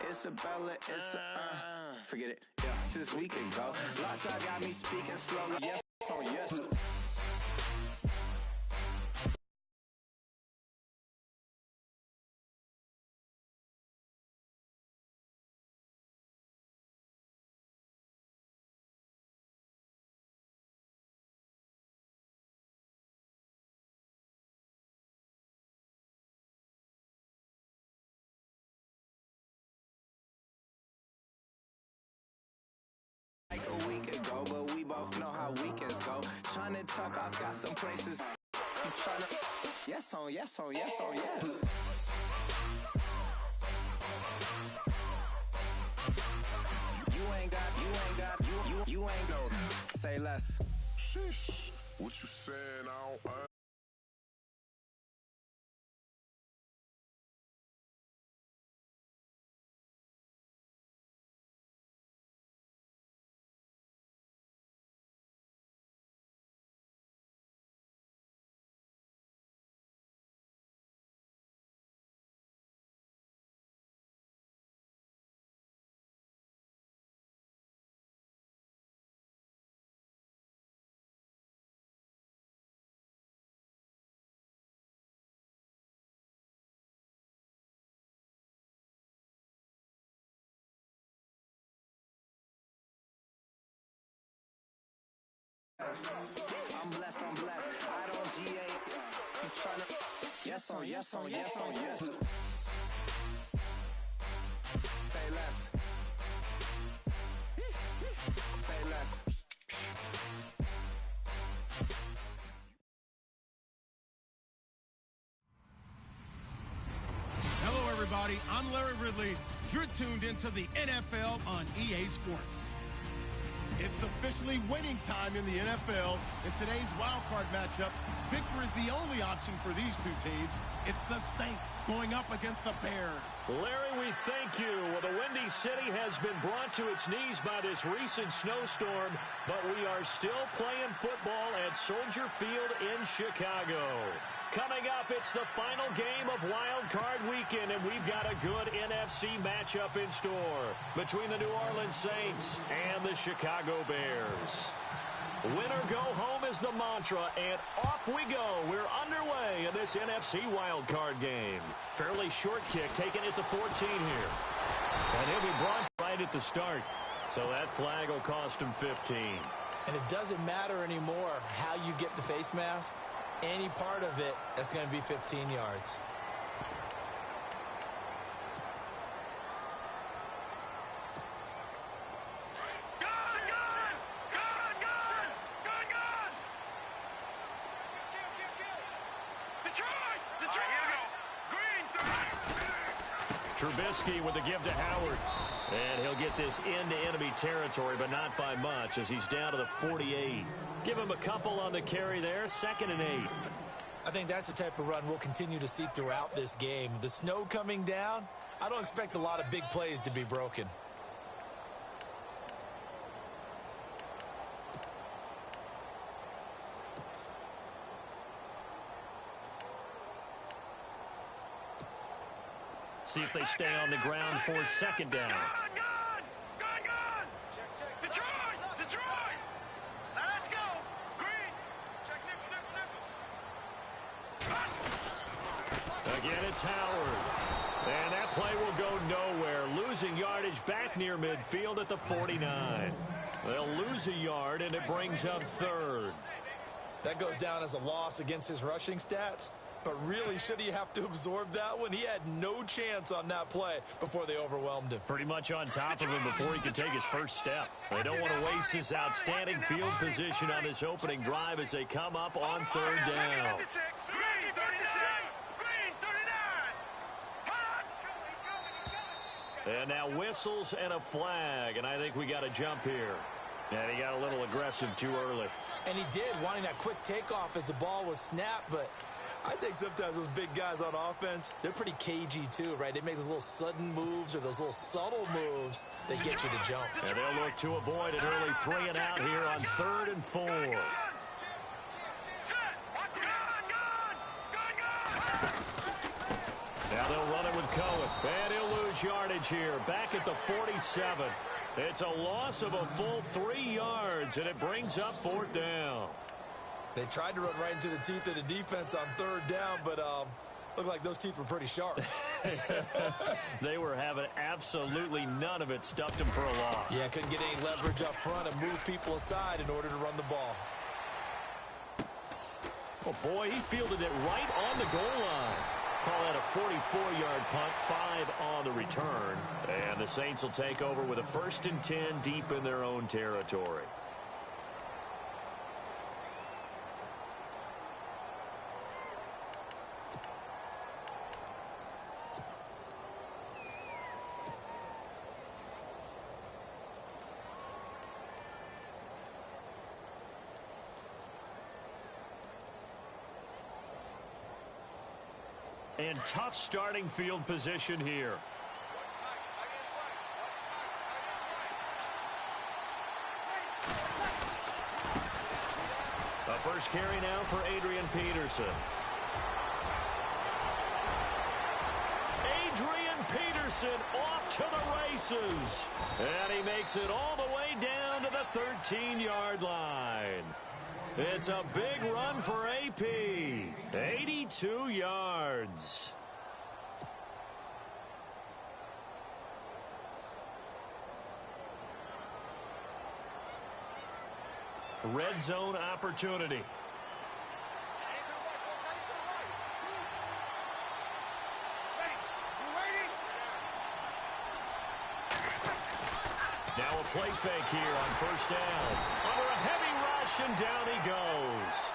Isabella, forget it. Yeah, this week ago. Lot y'all got me speaking slowly. Yes, on yes. Like a week ago, but we both know how weekends go. Trying to tuck off, got some places. You trying to yes on yes on yes on yes. You ain't no. Say less. Sheesh. What you saying? I don't. I'm blessed, I don't GA. You tryna yes on yes on yes on yes. Say less. Say less. Hello, everybody. I'm Larry Ridley. You're tuned into the NFL on EA Sports. It's officially winning time in the NFL. In today's wild card matchup, victory is the only option for these two teams. It's the Saints going up against the Bears. Larry, we thank you. Well, the Windy City has been brought to its knees by this recent snowstorm, but we are still playing football at Soldier Field in Chicago. Coming up, it's the final game of Wild Card Weekend, and we've got a good NFC matchup in store between the New Orleans Saints and the Chicago Bears. Win or go home is the mantra, and off we go. We're underway in this NFC Wild Card game. Fairly short kick taken at the 14 here. And he'll be brought right at the start. So that flag will cost him 15. And it doesn't matter anymore how you get the face mask. Any part of it, that's going to be 15 yards. Trubisky with the give to Howard. And he'll get this into enemy territory, but not by much as he's down to the 48. Give him a couple on the carry there, 2nd and 8. I think that's the type of run we'll continue to see throughout this game. The snow coming down, I don't expect a lot of big plays to be broken. See if they stay on the ground for 2nd down. Again, it's Howard. And that play will go nowhere. Losing yardage back near midfield at the 49. They'll lose a yard, and it brings up 3rd. That goes down as a loss against his rushing stats. But really, should he have to absorb that one? He had no chance on that play before they overwhelmed him. Pretty much on top of him before he could take his first step. They don't want to waste his outstanding field position on this opening drive as they come up on 3rd down. And now whistles and a flag, and I think we got a jump here. And he got a little aggressive too early. And he did, wanting that quick takeoff as the ball was snapped, but I think sometimes those big guys on offense, they're pretty cagey too, right? They make those little sudden moves or those little subtle moves that get you to jump. And they'll look to avoid an early 3 and out here on 3rd and 4. Now they'll run it with Cohen. And he'll lose lose yardage here, back at the 47. It's a loss of a full 3 yards, and it brings up 4th down. They tried to run right into the teeth of the defense on 3rd down, but looked like those teeth were pretty sharp. They were having absolutely none of it. Stuffed them for a loss. Yeah, couldn't get any leverage up front and move people aside in order to run the ball. Oh, boy, he fielded it right on the goal line. Call that a 44-yard punt, 5 on the return. And the Saints will take over with a 1st and 10 deep in their own territory. And tough starting field position here. A first carry now for Adrian Peterson. Adrian Peterson off to the races. And he makes it all the way down to the 13-yard line. It's a big run for AP. 82 yards. Red zone opportunity. Now a play fake here on 1st down. Under a heavy rush, and down he goes.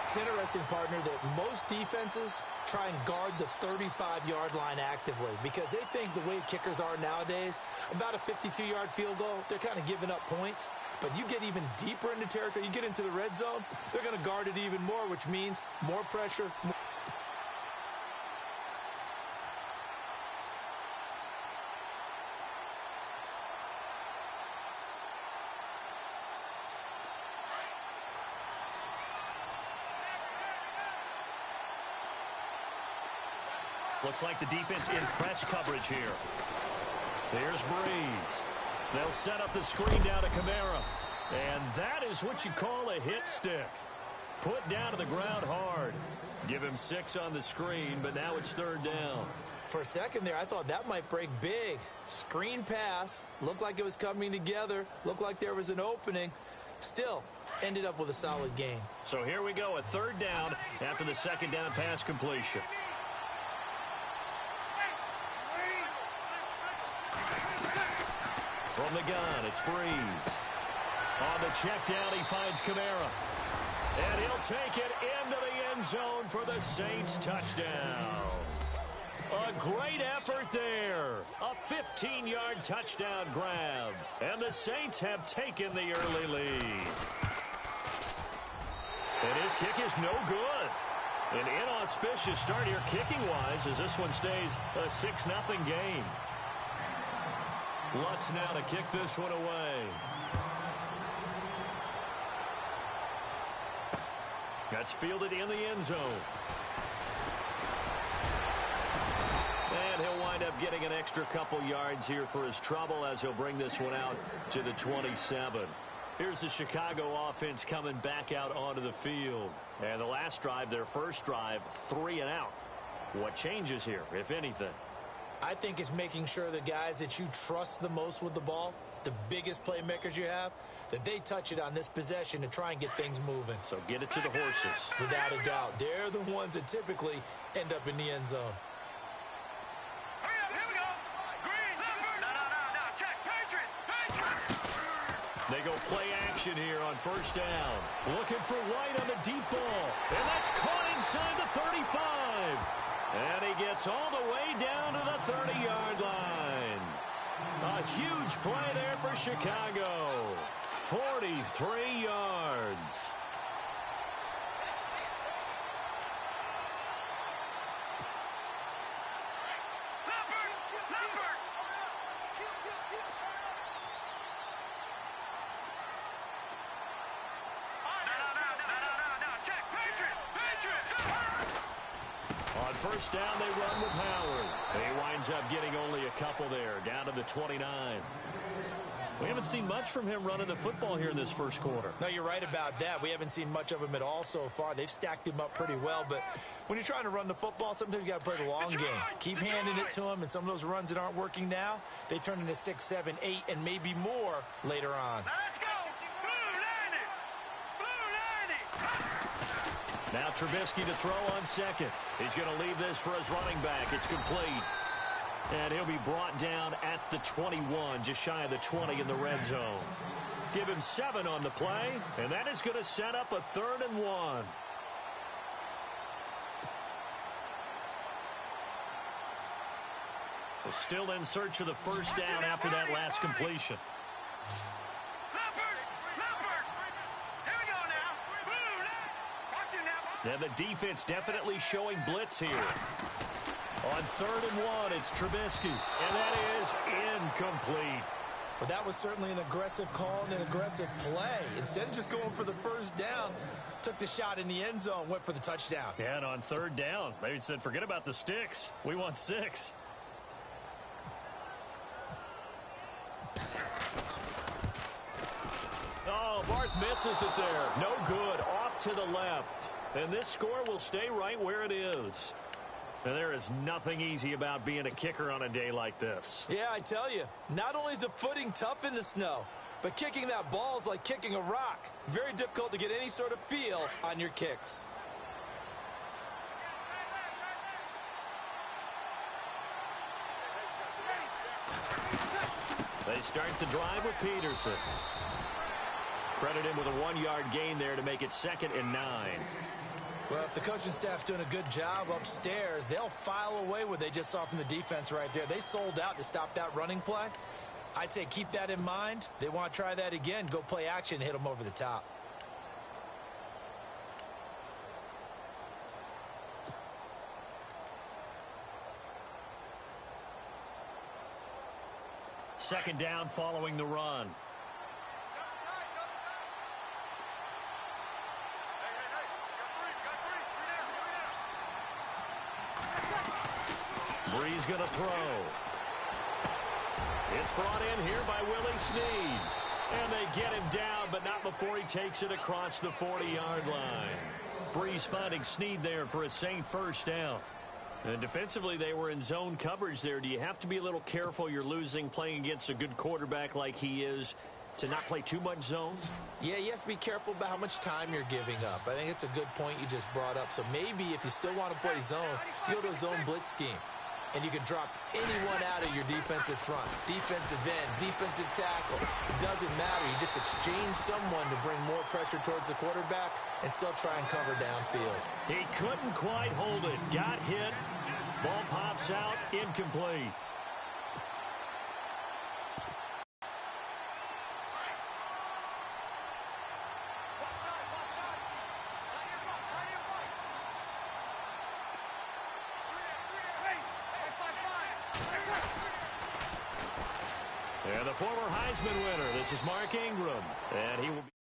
It's interesting, partner, that most defenses try and guard the 35-yard line actively because they think the way kickers are nowadays, about a 52-yard field goal, they're kind of giving up points. But you get even deeper into territory, you get into the red zone, they're going to guard it even more, which means more pressure. Looks like the defense in press coverage here. There's Breeze. They'll set up the screen down to Kamara. And that is what you call a hit stick. Put down to the ground hard. Give him 6 on the screen, but now it's 3rd down. For a second there, I thought that might break big. Screen pass. Looked like it was coming together. Looked like there was an opening. Still, ended up with a solid gain. So here we go, a 3rd down after the 2nd down pass completion. From the gun, it's Breeze. On the check down, he finds Kamara. And he'll take it into the end zone for the Saints touchdown. A great effort there. A 15-yard touchdown grab. And the Saints have taken the early lead. And his kick is no good. An inauspicious start here kicking-wise as this one stays a 6-0 game. Lutz now to kick this one away. That's fielded in the end zone. And he'll wind up getting an extra couple yards here for his trouble as he'll bring this one out to the 27. Here's the Chicago offense coming back out onto the field. And the last drive, their first drive, 3 and out. What changes here, if anything? I think it's making sure the guys that you trust the most with the ball, the biggest playmakers you have, that they touch it on this possession to try and get things moving. So get it to the horses. Without a doubt. They're the ones that typically end up in the end zone. They go play action here on 1st down. Looking for White on the deep ball. And that's caught inside the 35. And he gets all the way down to the 30-yard line. A huge play there for Chicago. 43 yards. On 1st down, they run with Howard. He winds ends up getting only a couple there, down to the 29. We haven't seen much from him running the football here in this first quarter. No, you're right about that. We haven't seen much of him at all so far. They've stacked him up pretty well, but when you're trying to run the football, sometimes you got to play the long game. Keep handing it to him, and some of those runs that aren't working now, they turn into 6, 7, 8, and maybe more later on. Let's go! Blue 90! Now Trubisky to throw on second. He's going to leave this for his running back. It's complete. And he'll be brought down at the 21, just shy of the 20 in the red zone. Give him 7 on the play, and that is going to set up a 3rd and 1. We're still in search of the first down after that last completion. Here we go now. Watch it now. And the defense definitely showing blitz here. On 3rd and 1, it's Trubisky, and that is incomplete. But that was certainly an aggressive call and an aggressive play. Instead of just going for the first down, took the shot in the end zone, went for the touchdown. Yeah, and on 3rd down, they said, forget about the sticks. We want 6. Oh, Barth misses it there. No good. Off to the left. And this score will stay right where it is. And there is nothing easy about being a kicker on a day like this. Yeah, I tell you, not only is the footing tough in the snow, but kicking that ball is like kicking a rock. Very difficult to get any sort of feel on your kicks. They start the drive with Peterson. Credit him with a 1-yard gain there to make it 2nd and 9. Well, if the coaching staff's doing a good job upstairs, they'll file away what they just saw from the defense right there. They sold out to stop that running play. I'd say keep that in mind. They want to try that again. Go play action, hit them over the top. Second down following the run. Bree's going to throw. It's brought in here by Willie Snead. And they get him down, but not before he takes it across the 40-yard line. Bree's finding Snead there for a safe first down. And defensively, they were in zone coverage there. Do you have to be a little careful? You're losing playing against a good quarterback like he is to not play too much zone? Yeah, you have to be careful about how much time you're giving up. I think it's a good point you just brought up. So maybe if you still want to play zone, you go to a zone blitz scheme. And you can drop anyone out of your defensive front. Defensive end, defensive tackle. It doesn't matter. You just exchange someone to bring more pressure towards the quarterback and still try and cover downfield. He couldn't quite hold it. Got hit. Ball pops out. Incomplete. And the former Heisman winner, this is Mark Ingram, and he will be